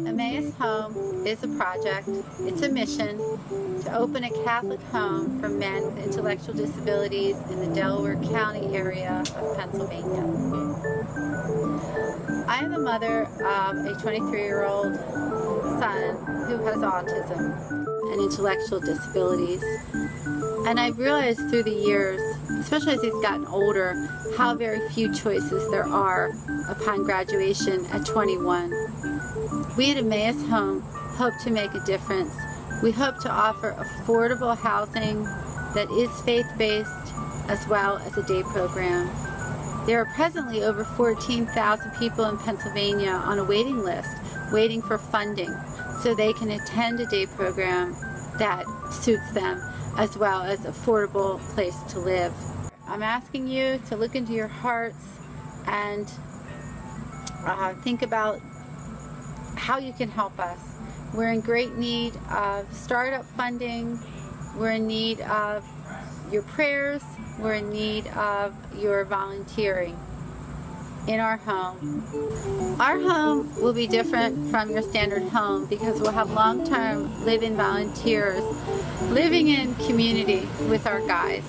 Emmaus Home is a project, it's a mission to open a Catholic home for men with intellectual disabilities in the Delaware County area of Pennsylvania. I am the mother of a 23-year-old son who has autism and intellectual disabilities. And I've realized through the years, especially as he's gotten older, how very few choices there are upon graduation at 21. We at Emmaus Home hope to make a difference. We hope to offer affordable housing that is faith-based as well as a day program. There are presently over 14,000 people in Pennsylvania on a waiting list, waiting for funding so they can attend a day program that suits them, as well as affordable place to live. I'm asking you to look into your hearts and think about how you can help us. We're in great need of startup funding. We're in need of your prayers. We're in need of your volunteering in our home. Our home will be different from your standard home because we'll have long-term live-in volunteers living in community with our guys.